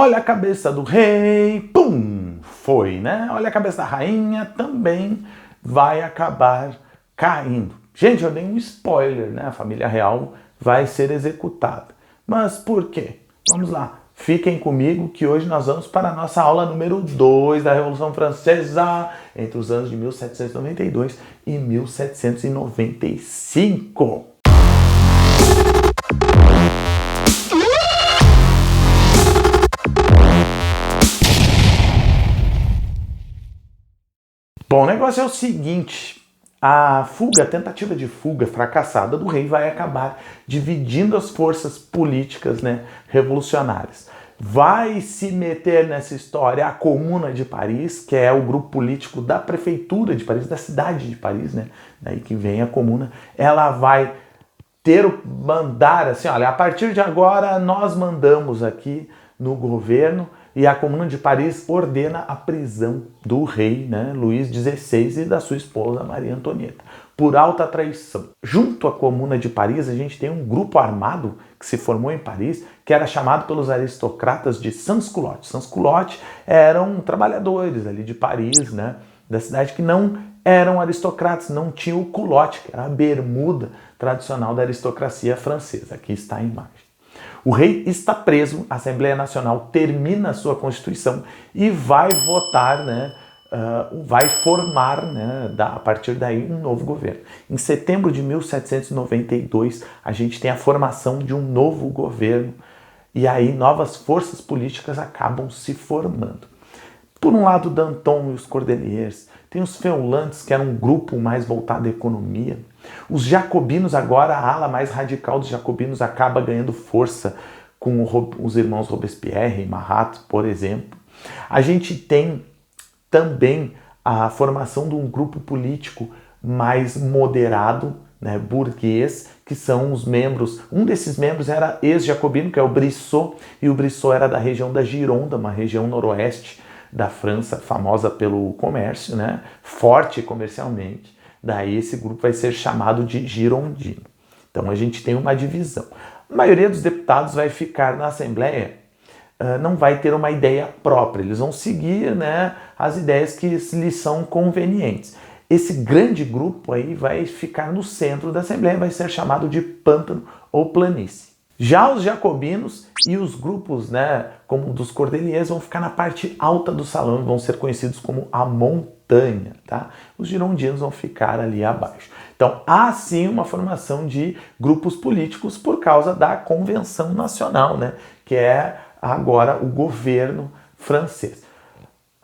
Olha a cabeça do rei, pum, foi, né? Olha a cabeça da rainha, também vai acabar caindo. Gente, eu dei um spoiler, né? A família real vai ser executada. Mas por quê? Vamos lá, fiquem comigo que hoje nós vamos para a nossa aula número 2 da Revolução Francesa, entre os anos de 1792 e 1795. Bom, o negócio é o seguinte, a tentativa de fuga fracassada do rei vai acabar dividindo as forças políticas, né, revolucionárias. Vai se meter nessa história a Comuna de Paris, que é o grupo político da prefeitura de Paris, da cidade de Paris, né, daí que vem a Comuna. Ela vai mandar assim, olha, a partir de agora nós mandamos aqui no governo, e a Comuna de Paris ordena a prisão do rei, né, Luís XVI, e da sua esposa Maria Antonieta, por alta traição. Junto à Comuna de Paris, a gente tem um grupo armado que se formou em Paris, que era chamado pelos aristocratas de sans-culottes. Sans-culottes eram trabalhadores ali de Paris, né, da cidade, que não eram aristocratas, não tinham o culotte, que era a bermuda tradicional da aristocracia francesa. Aqui está a imagem. O rei está preso, a Assembleia Nacional termina a sua Constituição e vai votar, né, vai formar, né, a partir daí um novo governo. Em setembro de 1792, a gente tem a formação de um novo governo e aí novas forças políticas acabam se formando. Por um lado, Danton e os Cordeliers, tem os Feuillantes, que era um grupo mais voltado à economia. Os jacobinos agora, a ala mais radical dos jacobinos acaba ganhando força com os irmãos Robespierre e Marat, por exemplo. A gente tem também a formação de um grupo político mais moderado, né, burguês, que são os membros, um desses membros era ex-jacobino, que é o Brissot, e o Brissot era da região da Gironda, uma região noroeste da França, famosa pelo comércio, né, forte comercialmente. Daí esse grupo vai ser chamado de girondino. Então a gente tem uma divisão. A maioria dos deputados vai ficar na Assembleia, não vai ter uma ideia própria, eles vão seguir, né, as ideias que lhes são convenientes. Esse grande grupo aí vai ficar no centro da Assembleia, vai ser chamado de pântano ou planície. Já os jacobinos e os grupos, né, como dos Cordeliers, vão ficar na parte alta do salão, vão ser conhecidos como a montanha, tá? Os girondinos vão ficar ali abaixo. Então, há sim uma formação de grupos políticos por causa da Convenção Nacional, né, que é agora o governo francês.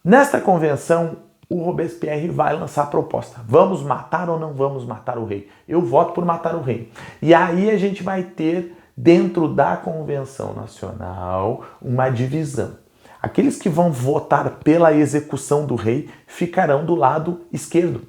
Nesta convenção, o Robespierre vai lançar a proposta. Vamos matar ou não vamos matar o rei? Eu voto por matar o rei. E aí a gente vai ter dentro da Convenção Nacional uma divisão. Aqueles que vão votar pela execução do rei ficarão do lado esquerdo.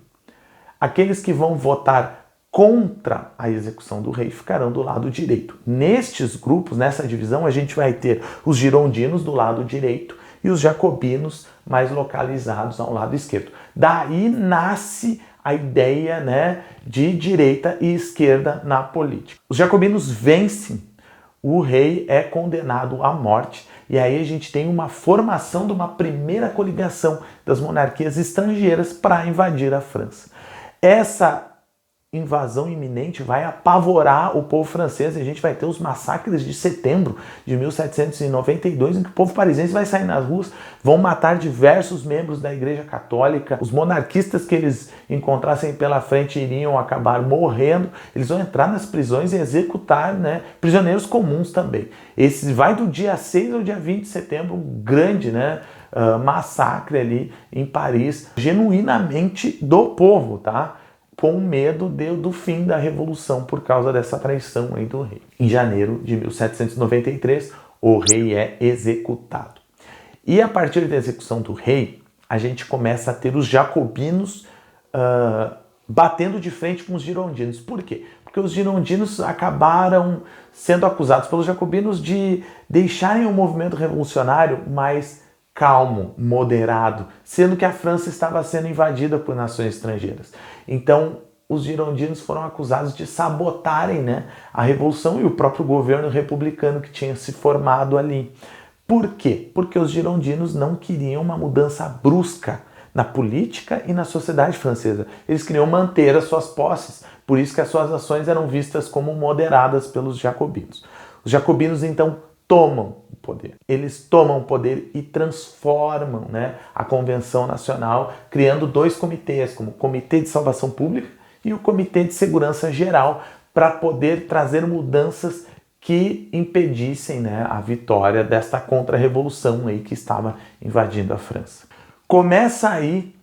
Aqueles que vão votar contra a execução do rei ficarão do lado direito. Nestes grupos, nessa divisão, a gente vai ter os girondinos do lado direito e os jacobinos mais localizados ao lado esquerdo. Daí nasce a ideia, né, de direita e esquerda na política. Os jacobinos vencem, o rei é condenado à morte, e aí a gente tem uma formação de uma primeira coligação das monarquias estrangeiras para invadir a França. Essa invasão iminente vai apavorar o povo francês e a gente vai ter os massacres de setembro de 1792, em que o povo parisiense vai sair nas ruas, vão matar diversos membros da Igreja Católica, os monarquistas que eles encontrassem pela frente iriam acabar morrendo, eles vão entrar nas prisões e executar, né, prisioneiros comuns também. Esse vai do dia 6 ao dia 20 de setembro, um grande, né, massacre ali em Paris, genuinamente do povo, tá? Com medo do fim da Revolução por causa dessa traição aí do rei. Em janeiro de 1793, o rei é executado. E a partir da execução do rei, a gente começa a ter os jacobinos batendo de frente com os girondinos. Por quê? Porque os girondinos acabaram sendo acusados pelos jacobinos de deixarem o movimento revolucionário mais calmo, moderado, sendo que a França estava sendo invadida por nações estrangeiras. Então, os girondinos foram acusados de sabotarem, né, a revolução e o próprio governo republicano que tinha se formado ali. Por quê? Porque os girondinos não queriam uma mudança brusca na política e na sociedade francesa. Eles queriam manter as suas posses, por isso que as suas ações eram vistas como moderadas pelos jacobinos. Os jacobinos, então, tomam o poder. Eles tomam o poder e transformam, né, a Convenção Nacional, criando dois comitês, como o Comitê de Salvação Pública e o Comitê de Segurança Geral, para poder trazer mudanças que impedissem, né, a vitória desta contra-revolução aí que estava invadindo a França. Começa aí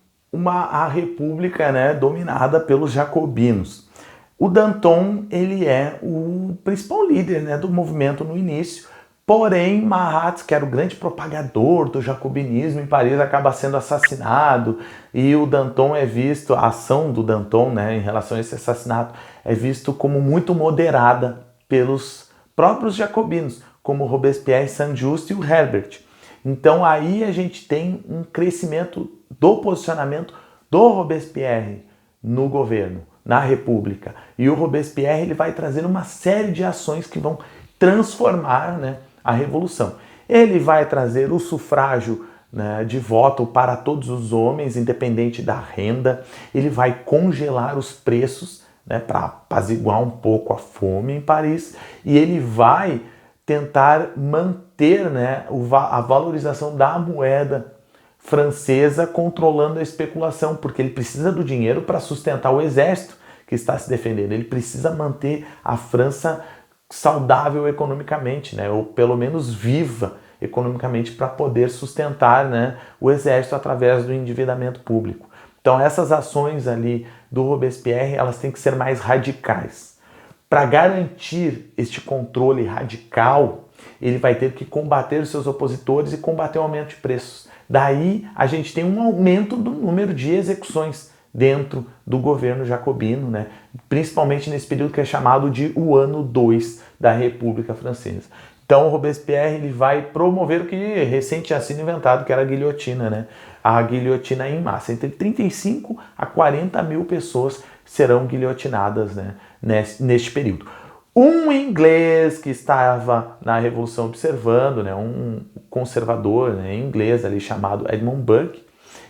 a república, né, dominada pelos jacobinos. O Danton, ele é o principal líder, né, do movimento no início, porém Marat, que era o grande propagador do jacobinismo em Paris, acaba sendo assassinado e o Danton é visto, a ação do Danton, né, em relação a esse assassinato é visto como muito moderada pelos próprios jacobinos, como Robespierre, Saint-Just e o Herbert. Então aí a gente tem um crescimento do posicionamento do Robespierre no governo, na República. E o Robespierre ele vai trazer uma série de ações que vão transformar, né, a Revolução. Ele vai trazer o sufrágio, né, de voto para todos os homens, independente da renda. Ele vai congelar os preços, né, para apaziguar um pouco a fome em Paris. E ele vai tentar manter, né, a valorização da moeda francesa, controlando a especulação, porque ele precisa do dinheiro para sustentar o exército que está se defendendo. Ele precisa manter a França saudável economicamente, né, ou pelo menos viva economicamente, para poder sustentar, né, o exército através do endividamento público. Então essas ações ali do Robespierre, elas têm que ser mais radicais. Para garantir este controle radical, ele vai ter que combater os seus opositores e combater o aumento de preços. Daí a gente tem um aumento do número de execuções dentro do governo jacobino, né? Principalmente nesse período que é chamado de o ano 2 da República Francesa. Então o Robespierre ele vai promover o que recente tinha sido inventado, que era a guilhotina, né? A guilhotina em massa. Entre 35 a 40 mil pessoas serão guilhotinadas, né, neste período. Um inglês que estava na Revolução observando, né, um conservador, né, inglês ali chamado Edmund Burke,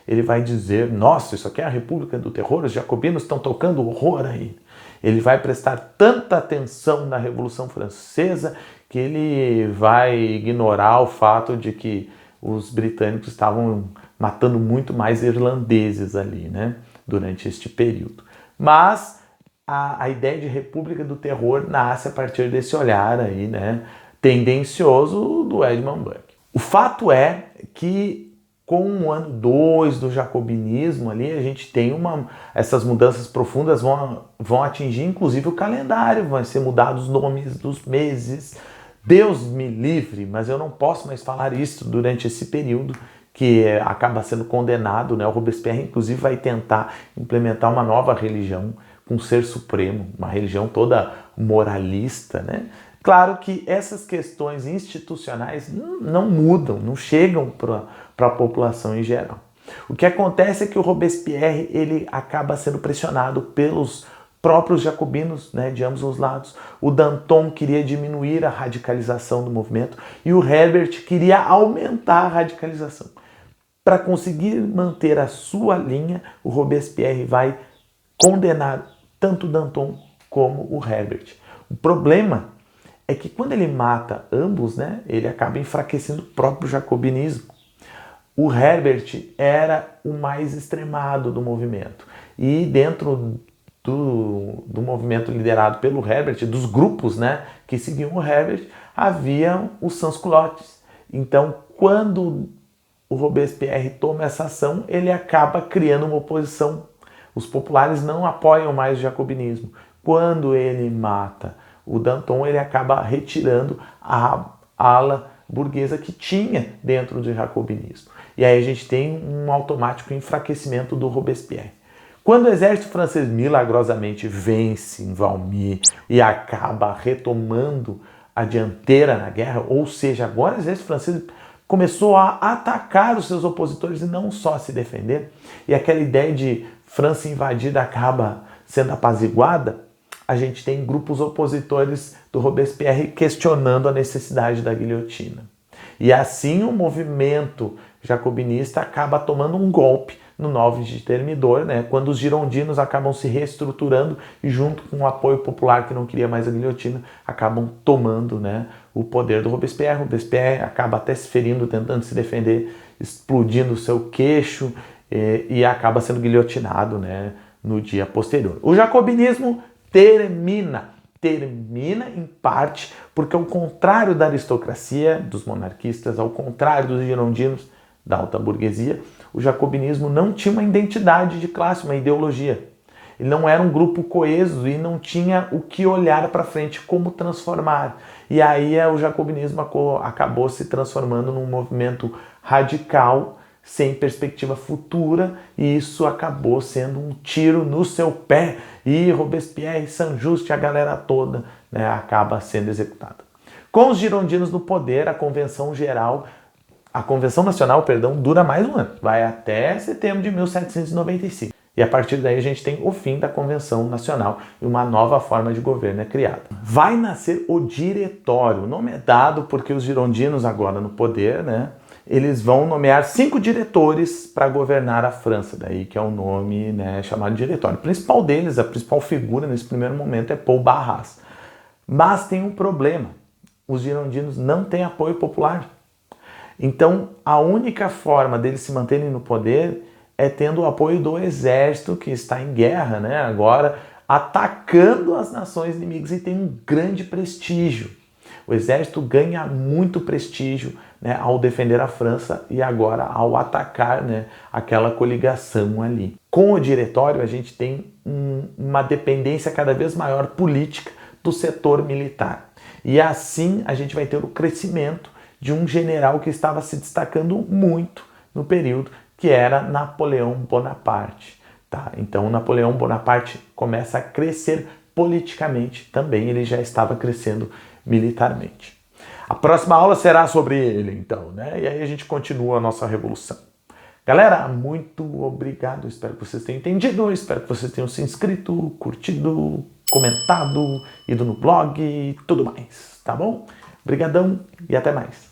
ele vai dizer: nossa, isso aqui é a República do Terror, os jacobinos estão tocando horror aí. Ele vai prestar tanta atenção na Revolução Francesa que ele vai ignorar o fato de que os britânicos estavam matando muito mais irlandeses ali, né, durante este período. Mas a ideia de República do Terror nasce a partir desse olhar aí, né, tendencioso do Edmund Burke. O fato é que com o ano 2 do jacobinismo ali, a gente tem essas mudanças profundas vão atingir inclusive o calendário, vão ser mudados os nomes dos meses. Deus me livre, mas eu não posso mais falar isso durante esse período que acaba sendo condenado, né? O Robespierre inclusive vai tentar implementar uma nova religião com ser supremo, uma religião toda moralista, né? Claro que essas questões institucionais não mudam, não chegam para a população em geral. O que acontece é que o Robespierre ele acaba sendo pressionado pelos próprios jacobinos, né, de ambos os lados. O Danton queria diminuir a radicalização do movimento e o Herbert queria aumentar a radicalização. Para conseguir manter a sua linha, o Robespierre vai condenar tanto o Danton como o Herbert. O problema é que quando ele mata ambos, né, ele acaba enfraquecendo o próprio jacobinismo. O Herbert era o mais extremado do movimento. E dentro do movimento liderado pelo Herbert, dos grupos, né, que seguiam o Herbert, havia os sans-culottes. Então, quando o Robespierre toma essa ação, ele acaba criando uma oposição. Os populares não apoiam mais o jacobinismo. Quando ele mata o Danton, ele acaba retirando a ala burguesa que tinha dentro do jacobinismo. E aí a gente tem um automático enfraquecimento do Robespierre. Quando o exército francês milagrosamente vence em Valmy e acaba retomando a dianteira na guerra, ou seja, agora o exército francês começou a atacar os seus opositores e não só se defender, e aquela ideia de França invadida acaba sendo apaziguada, a gente tem grupos opositores do Robespierre questionando a necessidade da guilhotina. E assim o movimento jacobinista acaba tomando um golpe no 9 de Thermidor, né, quando os girondinos acabam se reestruturando e junto com o apoio popular que não queria mais a guilhotina, acabam tomando, né, o poder do Robespierre. Robespierre acaba até se ferindo, tentando se defender, explodindo o seu queixo e acaba sendo guilhotinado, né, no dia posterior. O jacobinismo termina em parte porque, ao contrário da aristocracia, dos monarquistas, ao contrário dos girondinos, da alta burguesia, o jacobinismo não tinha uma identidade de classe, uma ideologia. Ele não era um grupo coeso e não tinha o que olhar para frente, como transformar. E aí o jacobinismo acabou se transformando num movimento radical, sem perspectiva futura, e isso acabou sendo um tiro no seu pé. E Robespierre, Saint-Just, a galera toda, né, acaba sendo executada. Com os girondinos no poder, a Convenção Nacional, dura mais um ano, vai até setembro de 1795. E a partir daí a gente tem o fim da Convenção Nacional e uma nova forma de governo é criada. Vai nascer o Diretório. O nome é dado porque os girondinos agora no poder, né, eles vão nomear 5 diretores para governar a França, daí que é o nome, né, chamado Diretório. O principal deles, a principal figura nesse primeiro momento é Paul Barras. Mas tem um problema, os girondinos não têm apoio popular. Então, a única forma deles se manterem no poder é tendo o apoio do exército, que está em guerra, né, agora, atacando as nações inimigas e tem um grande prestígio. O exército ganha muito prestígio, né, ao defender a França e agora ao atacar, né, aquela coligação ali. Com o Diretório, a gente tem uma dependência cada vez maior política do setor militar. E assim a gente vai ter o crescimento de um general que estava se destacando muito no período, que era Napoleão Bonaparte. Tá? Então Napoleão Bonaparte começa a crescer politicamente também, ele já estava crescendo militarmente. A próxima aula será sobre ele, então, né? E aí a gente continua a nossa revolução. Galera, muito obrigado, espero que vocês tenham entendido, espero que vocês tenham se inscrito, curtido, comentado, ido no blog e tudo mais, tá bom? Obrigadão e até mais.